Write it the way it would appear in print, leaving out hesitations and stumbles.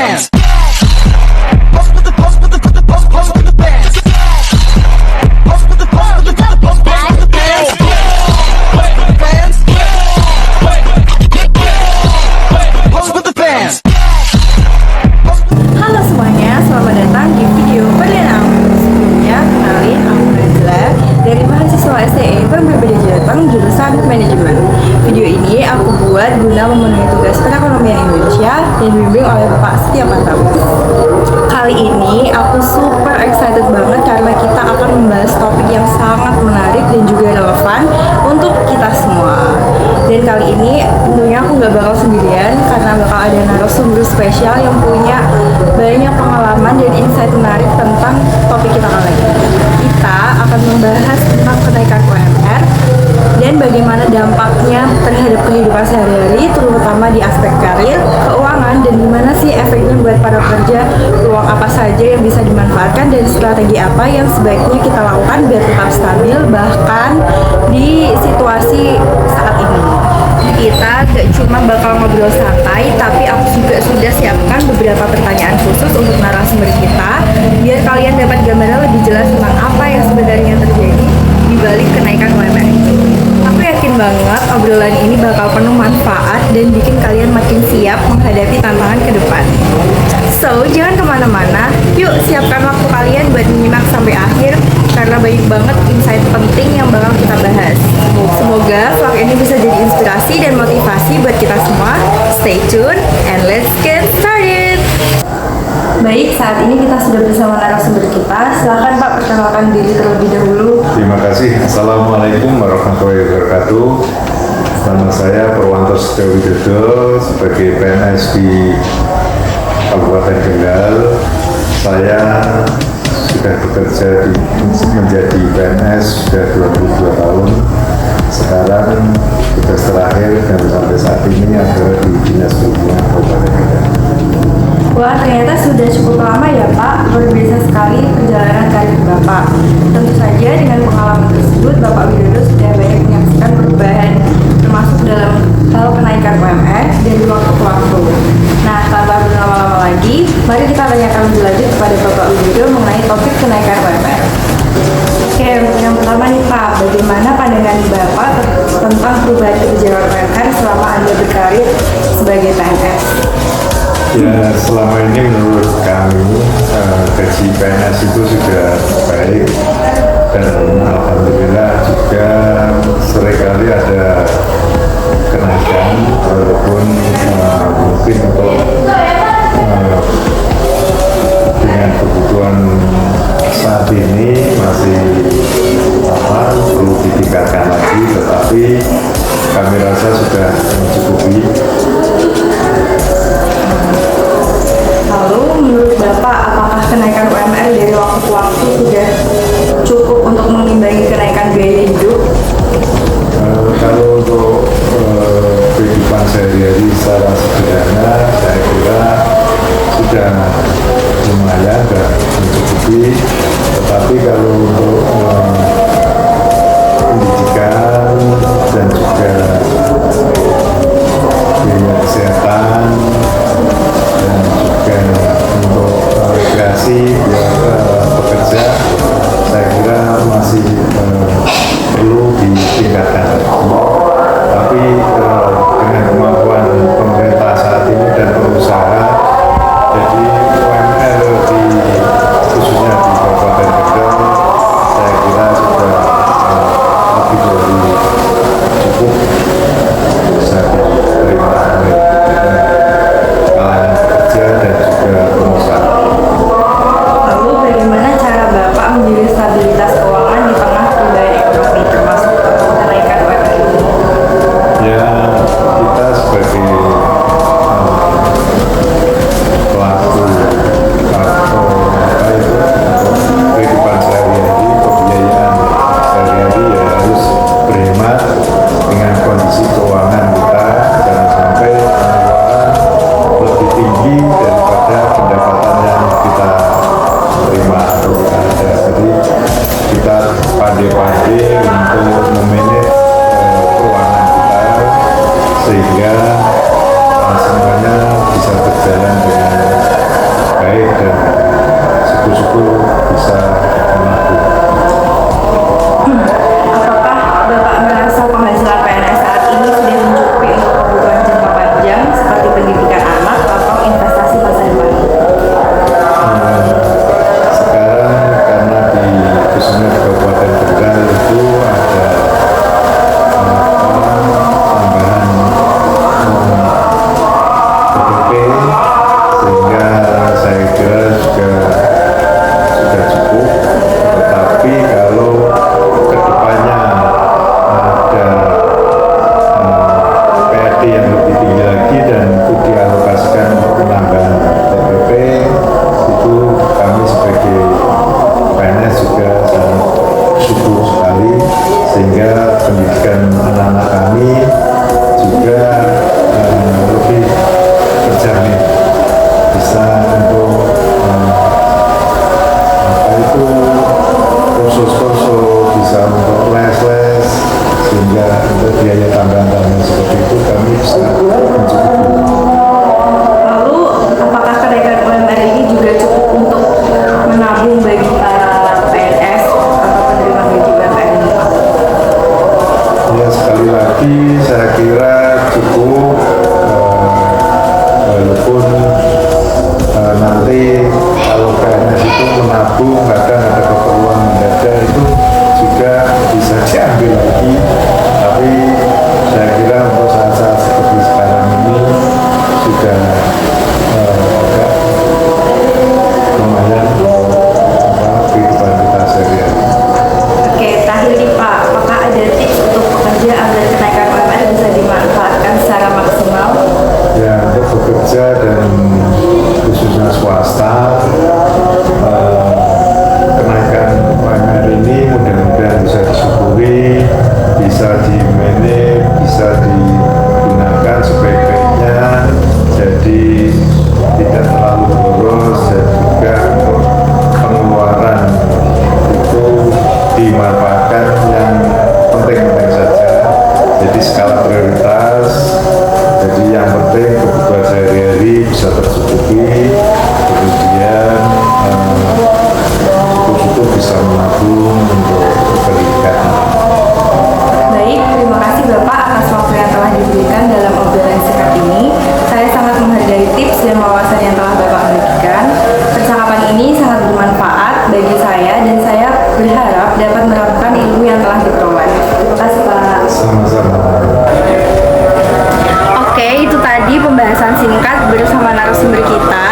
bands. Halo semuanya, selamat datang di video perdana aku. Sebelumnya, kenalin aku Najla dari mahasiswa STE Permata Jateng jurusan Manajemen. Video ini aku buat guna memenuhi tugas perekonomian Indonesia yang dibimbing oleh Bapak Setia Pantamus. Kali ini aku super excited banget karena kita akan membahas topik yang sangat menarik dan juga relevan untuk kita semua. Dan kali ini tentunya aku gak bakal sendirian karena bakal ada narasumber spesial yang punya banyak pengalaman dan insight menarik tentang topik kita kali ini. Kita akan membahas tentang kenaikan UMR dan bagaimana dampaknya terhadap kehidupan sehari-hari, terutama di aspek karir, keuangan, dan gimana sih efeknya buat para pekerja, peluang apa saja yang bisa dimanfaatkan, dan strategi apa yang sebaiknya kita lakukan biar tetap stabil bahkan di situasi saat ini. Kita gak cuma bakal ngobrol santai, tapi aku juga sudah siapkan beberapa pertanyaan khusus untuk narasumber kita biar kalian dapat gambaran lebih jelas tentang apa yang sebenarnya terjadi di balik kenaikan UMR itu. Aku yakin banget obrolan ini bakal penuh manfaat dan bikin kalian makin siap menghadapi tantangan ke depan. So, jangan kemana-mana, yuk siapkan waktu kalian buat menyimak sampai akhir karena banyak banget insight penting yang bakal kita bahas. Semoga vlog ini bisa jadi inspirasi dan motivasi buat kita semua. Stay tune and let's get started. Baik, saat ini kita sudah bersama narasumber kita. Silakan Pak, perkenalkan diri terlebih dahulu. Terima kasih. Assalamualaikum warahmatullahi wabarakatuh. Nama saya Purwanto Setio Widodo sebagai PNS di Kabupaten Kendal. Saya sudah bekerja menjadi PNS sudah 22 tahun. Sekarang tugas terakhir dan sampai saat ini adalah di Dinas Perhubungan Kabupaten Kendal. Wah, ternyata sudah cukup lama ya Pak, luar biasa sekali perjalanan karir Bapak. Tentu saja dengan pengalaman tersebut, Bapak Widodo sudah banyak menyaksikan perubahan, termasuk dalam hal kenaikan UMR dari waktu ke waktu. Nah, tanpa berlama-lama lagi, mari kita tanyakan lebih lanjut kepada Bapak Widodo mengenai topik kenaikan UMR. Oke, untuk yang pertama nih Pak, bagaimana pandangan Bapak tentang perubahan kebijakan UMR selama Anda berkarir sebagai PNS? Ya, selama ini menurut kami gaji PNS itu sudah baik dan alhamdulillah juga seringkali ada kenaikan walaupun mungkin untuk dengan kebutuhan saat ini masih perlu ditingkatkan lagi, tetapi kami rasa sudah mencukupi. Lalu menurut Bapak, apakah kenaikan UMR dari waktu ke waktu sudah cukup untuk mengimbangi kenaikan biaya hidup? Kalau untuk kehidupan sehari-hari secara sederhana, saya kira sama swasta. Kenaikan UMR ini mudah-mudahan bisa disyukuri, bisa di-manage, bisa digunakan sebaik-baiknya, jadi tidak terlalu boros, dan juga untuk pengeluaran itu dimanfaatkan yang penting-penting saja. Jadi skala prioritas, jadi yang penting kebutuhan sehari-hari bisa tercukupi, kemudian cukup-cukup bisa menabung untuk pendidikan. Baik, terima kasih Bapak atas waktu yang telah diberikan dalam obrolan singkat ini. Saya sangat menghargai tips dan wawasan yang telah Bapak bagikan. Percakapan ini sangat bermanfaat bagi saya dan saya berharap dapat menerapkan ilmu yang telah diperoleh. Terima kasih Pak. Sama-sama. Oke, itu tadi pembahasan singkat bersama narasumber kita.